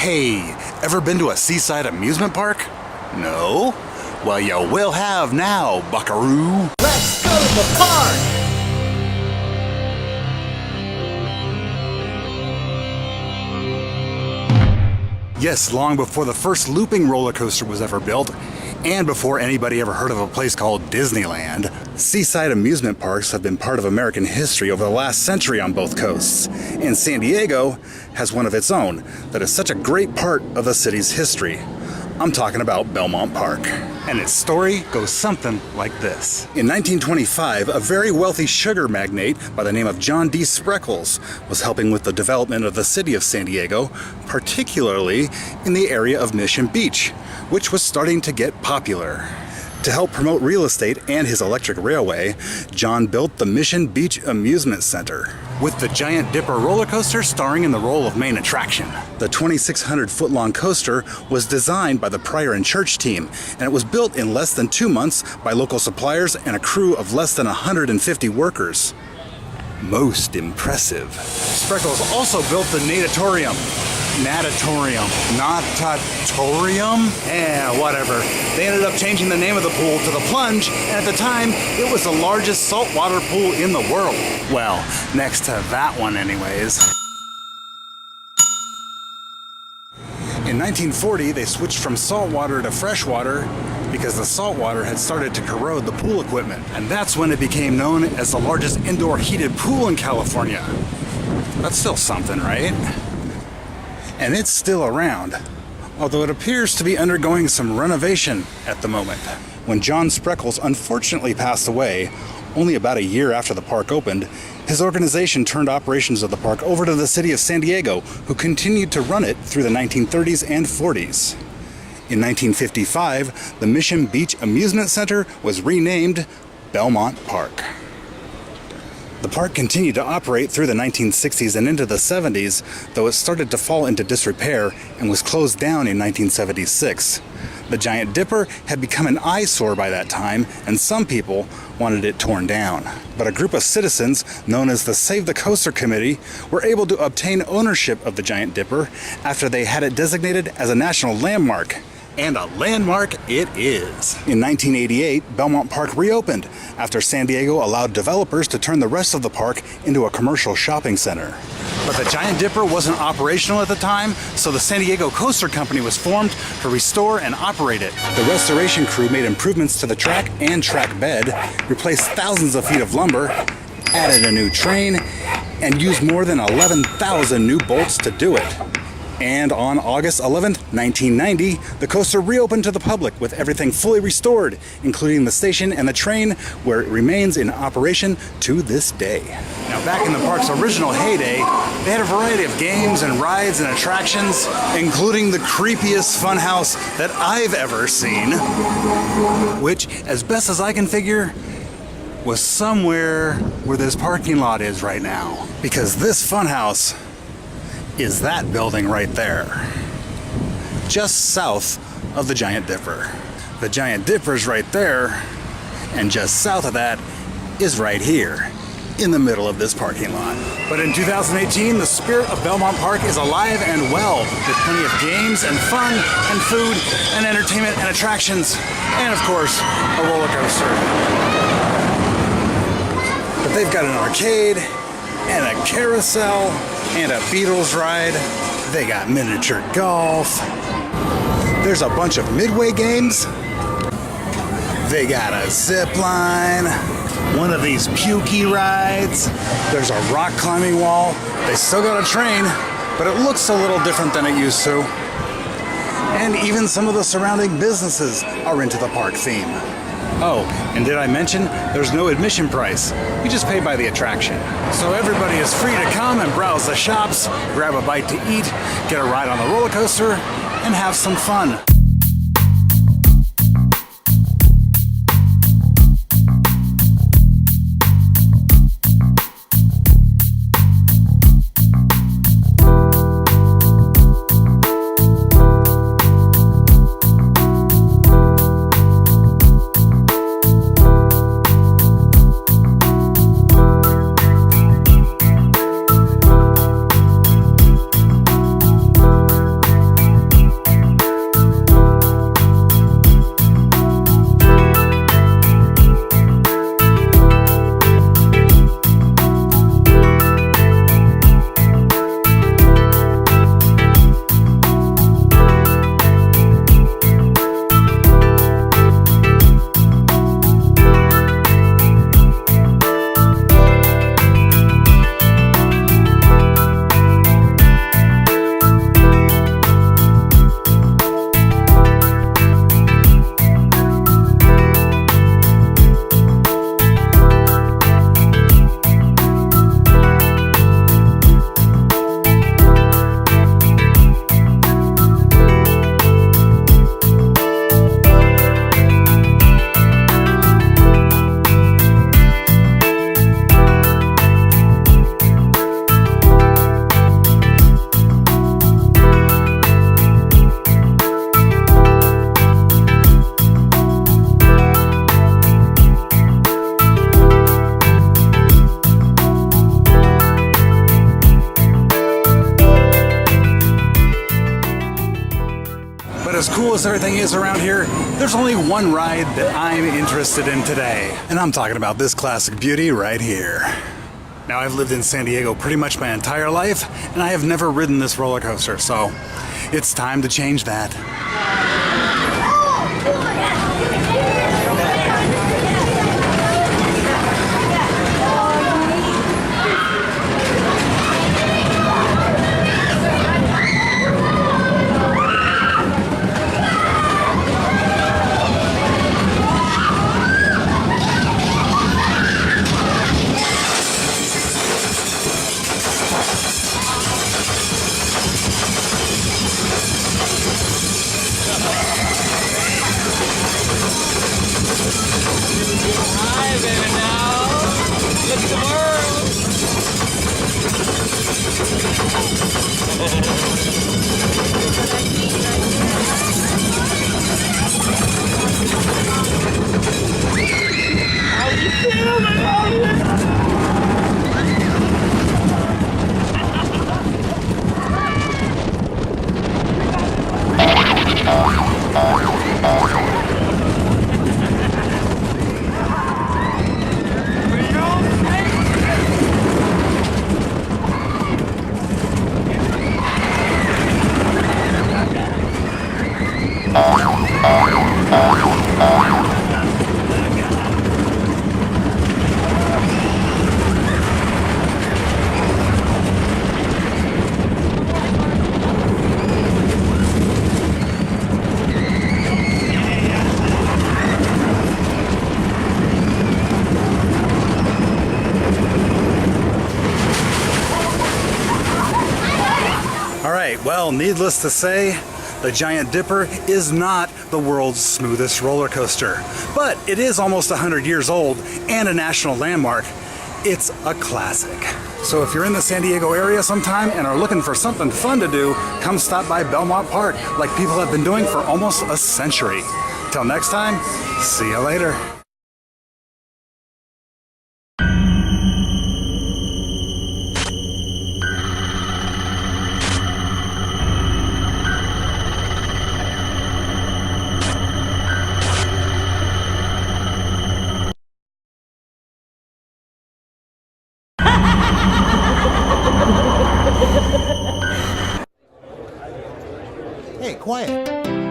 Hey, ever been to a seaside amusement park? No? Well, you will have now, buckaroo. Let's go to the park! Yes, long before the first looping roller coaster was ever built, and before anybody ever heard of a place called Disneyland, seaside amusement parks have been part of American history over the last century on both coasts. And San Diego has one of its own that is such a great part of the city's history. I'm talking about Belmont Park. And its story goes something like this. In 1925, a very wealthy sugar magnate by the name of John D. Spreckles was helping with the development of the city of San Diego, particularly in the area of Mission Beach, which was starting to get popular. To help promote real estate and his electric railway, John built the Mission Beach Amusement Center, with the Giant Dipper roller coaster starring in the role of main attraction. The 2,600-foot-long coaster was designed by the Pryor and Church team, and it was built in less than 2 months by local suppliers and a crew of less than 150 workers. Most impressive. Spreckles also built the natatorium. Natatorium. Yeah, whatever. They ended up changing the name of the pool to the Plunge, and at the time, it was the largest saltwater pool in the world. Well, next to that one anyways. In 1940, they switched from saltwater to freshwater because the saltwater had started to corrode the pool equipment, and that's when it became known as the largest indoor heated pool in California. That's still something, right? And it's still around, although it appears to be undergoing some renovation at the moment. When John Spreckles unfortunately passed away, only about a year after the park opened, his organization turned operations of the park over to the city of San Diego, who continued to run it through the 1930s and 40s. In 1955, the Mission Beach Amusement Center was renamed Belmont Park. The park continued to operate through the 1960s and into the 70s, though it started to fall into disrepair and was closed down in 1976. The Giant Dipper had become an eyesore by that time, and some people wanted it torn down. But a group of citizens, known as the Save the Coaster Committee, were able to obtain ownership of the Giant Dipper after they had it designated as a national landmark. And a landmark it is. In 1988, Belmont Park reopened after San Diego allowed developers to turn the rest of the park into a commercial shopping center. But the Giant Dipper wasn't operational at the time, so the San Diego Coaster Company was formed to restore and operate it. The restoration crew made improvements to the track and track bed, replaced thousands of feet of lumber, added a new train, and used more than 11,000 new bolts to do it. And on August 11th, 1990, the coaster reopened to the public with everything fully restored, including the station and the train, where it remains in operation to this day. Now, back in the park's original heyday, they had a variety of games and rides and attractions, including the creepiest funhouse that I've ever seen, which, as best as I can figure, was somewhere where this parking lot is right now. Because this funhouse is that building right there, just south of the Giant Dipper. The Giant Dipper's right there, and just south of that is right here, in the middle of this parking lot. But in 2018, the spirit of Belmont Park is alive and well, with plenty of games and fun and food and entertainment and attractions, and of course, a roller coaster. But they've got an arcade, and a carousel, and a Beatles ride. They got miniature golf. There's a bunch of midway games. They got a zip line, one of these pukey rides. There's a rock climbing wall. They still got a train, but it looks a little different than it used to. And even some of the surrounding businesses are into the park theme. Oh, and did I mention there's no admission price? You just pay by the attraction. So everybody is free to come and browse the shops, grab a bite to eat, get a ride on the roller coaster, and have some fun. But as cool as everything is around here, there's only one ride that I'm interested in today. And I'm talking about this classic beauty right here. Now, I've lived in San Diego pretty much my entire life, and I have never ridden this roller coaster, so it's time to change that. Hi, baby, now. Look at the world. How you feeling? Alright, well, needless to say, the Giant Dipper is not the world's smoothest roller coaster, but it is almost 100 years old and a national landmark. It's a classic. So if you're in the San Diego area sometime and are looking for something fun to do, come stop by Belmont Park like people have been doing for almost a century. Till next time, see you later. Hey, quiet.